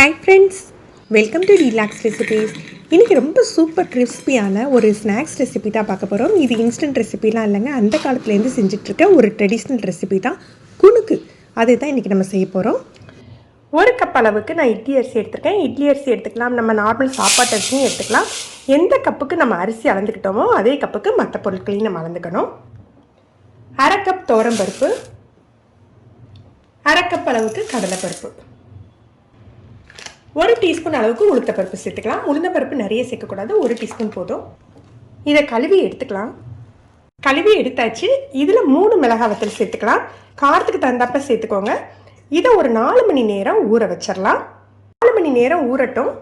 Hi friends, welcome to Relax Recipes. இன்றைக்கி ரொம்ப super கிறிஸ்பியான ஒரு ஸ்நாக்ஸ் ரெசிபி தான் பார்க்க போகிறோம். இது இன்ஸ்டன்ட் ரெசிபிலாம் இல்லைங்க, அந்த காலத்துலேருந்து செஞ்சிட்ருக்க ஒரு ட்ரெடிஷ்னல் ரெசிபி தான் குனுக்கு. அதை தான் இன்றைக்கி நம்ம செய்ய போகிறோம். ஒரு கப் அளவுக்கு நான் இட்லி அரிசி எடுத்துருக்கேன். இட்லி அரிசி எடுத்துக்கலாம், நம்ம நார்மல் சாப்பாட்டு அரிசியும் எடுத்துக்கலாம். எந்த கப்புக்கு நம்ம அரிசி அளந்துக்கிட்டோமோ அதே கப்புக்கு மற்ற பொருட்களையும் நம்ம அளந்துக்கணும். அரை கப் துவரம்பருப்பு, அரை கப் அளவுக்கு கடலைப்பருப்பு, ஒரு டீஸ்பூன் அளவுக்கு உளுத்தப்பருப்பு சேர்த்துக்கலாம். உளுந்தப்பருப்பு நிறைய சேர்க்கக்கூடாது, ஒரு டீஸ்பூன் போதும். இதை கழுவி எடுத்துக்கலாம். கழுவி எடுத்தாச்சு. இதில் 3 மிளகாய் வத்தல் சேர்த்துக்கலாம். காரத்துக்கு தகுந்தாப்ப சேர்த்துக்கோங்க. இதை ஒரு 4 மணி நேரம் ஊற வச்சிடலாம். 4 மணி நேரம் ஊறட்டும்.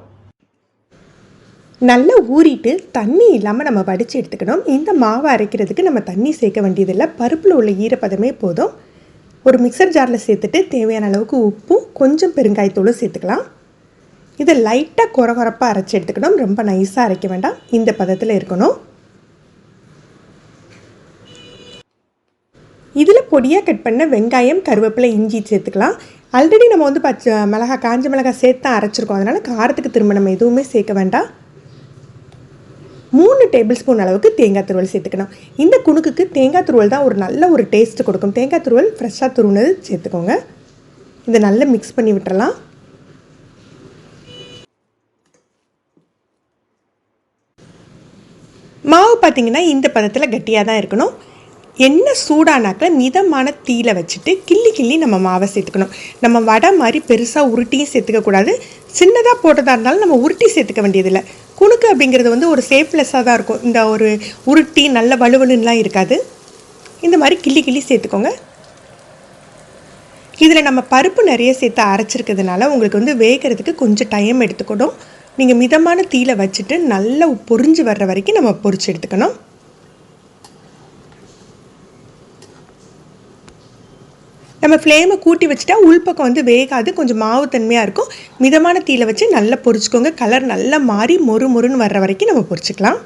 நல்லா ஊறிட்டு தண்ணி இல்லாமல் நம்ம வடித்து எடுத்துக்கணும். இந்த மாவை அரைக்கிறதுக்கு நம்ம தண்ணி சேர்க்க வேண்டியதில்லை, பருப்பில் உள்ள ஈரப்பதமே போதும். ஒரு மிக்சர் ஜாரில் சேர்த்துட்டு தேவையான அளவுக்கு உப்பும் கொஞ்சம் பெருங்காயத்தூளும் சேர்த்துக்கலாம். இதை லைட்டாக குறகுறப்பாக அரைச்சி எடுத்துக்கணும், ரொம்ப நைஸாக அரைக்க வேண்டாம், இந்த பதத்தில் இருக்கணும். இதில் பொடியாக கட் பண்ண வெங்காயம், கருவேப்பிலை, இஞ்சி சேர்த்துக்கலாம். ஆல்ரெடி நம்ம காஞ்ச மிளகாய் சேர்த்து தான் அரைச்சிருக்கோம், அதனால் காரத்துக்கு திரும்ப நம்ம எதுவுமே சேர்க்க வேண்டாம். 3 டேபிள் ஸ்பூன் அளவுக்கு தேங்காய் துருவல் சேர்த்துக்கணும். இந்த குணுக்குக்கு தேங்காய் துருவல் தான் ஒரு நல்ல ஒரு டேஸ்ட்டு கொடுக்கும். தேங்காய் துருவல் ஃப்ரெஷ்ஷாக துருவுனது சேர்த்துக்கோங்க. இதை நல்லா மிக்ஸ் பண்ணி விட்டுறலாம். மாவு பார்த்திங்கன்னா இந்த பதத்தில் கட்டியாக தான் இருக்கணும். எண்ணெய் சூடானாக்க மிதமான தீயில வச்சுட்டு கிள்ளி நம்ம மாவை சேர்த்துக்கணும். நம்ம வடை மாதிரி பெருசாக உருட்டியும் சேர்த்துக்கக்கூடாது, சின்னதாக போட்டதாக இருந்தாலும் நம்ம உருட்டி சேர்த்துக்க வேண்டியதில்லை. குணுக்கு அப்படிங்கிறது ஒரு சேஃப்லெஸ்ஸாக தான் இருக்கும். இந்த ஒரு உருட்டி நல்ல வலுவலுன்னெலாம் இருக்காது. இந்த மாதிரி கிள்ளி சேர்த்துக்கோங்க. இதில் நம்ம பருப்பு நிறைய சேர்த்து அரைச்சிருக்கிறதுனால உங்களுக்கு வேகிறதுக்கு கொஞ்சம் டைம் எடுத்துக்கணும். நீங்கள் மிதமான தீயில வச்சுட்டு நல்லா பொரிஞ்சு வர்ற வரைக்கும் நம்ம பொரிச்சு எடுத்துக்கணும். நம்ம ஃப்ளேமை கூட்டி வச்சுட்டா உள்பக்கம் வேகாது, கொஞ்சம் மாவு தன்மையாக இருக்கும். மிதமான தீயில வச்சு நல்லா பொரிச்சுக்கோங்க. கலர் நல்லா மாறி மொறுன்னு வர்ற வரைக்கும் நம்ம பொரிச்சுக்கலாம்.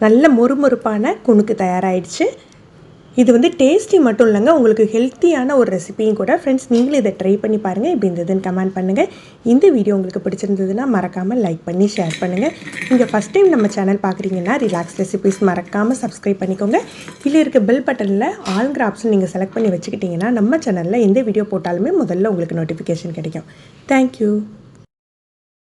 நல்ல மொறுமொறுப்பான குணுக்கு தயாராகிடுச்சு. இது டேஸ்டி மட்டும் இல்லைங்க, உங்களுக்கு ஹெல்த்தியான ஒரு ரெசிபியும் கூட. ஃப்ரெண்ட்ஸ், நீங்களும் இதை ட்ரை பண்ணி பாருங்கள். இப்படி இருந்ததுன்னு கமெண்ட் பண்ணுங்கள். இந்த வீடியோ உங்களுக்கு பிடிச்சிருந்ததுன்னா மறக்காமல் லைக் பண்ணி ஷேர் பண்ணுங்கள். நீங்கள் ஃபஸ்ட் டைம் நம்ம சேனல் பார்க்குறீங்கன்னா ரிலாக்ஸ் ரெசிபிஸ் மறக்காமல் சப்ஸ்கிரைப் பண்ணிக்கோங்க. கீழே இருக்க பெல் பட்டனில் ஆல்ங்கிற ஆப்ஷன் நீங்கள் செலக்ட் பண்ணி வச்சுக்கிட்டிங்கன்னா நம்ம சேனலில் எந்த வீடியோ போட்டாலுமே முதல்ல உங்களுக்கு நோட்டிஃபிகேஷன் கிடைக்கும். தேங்க்யூ.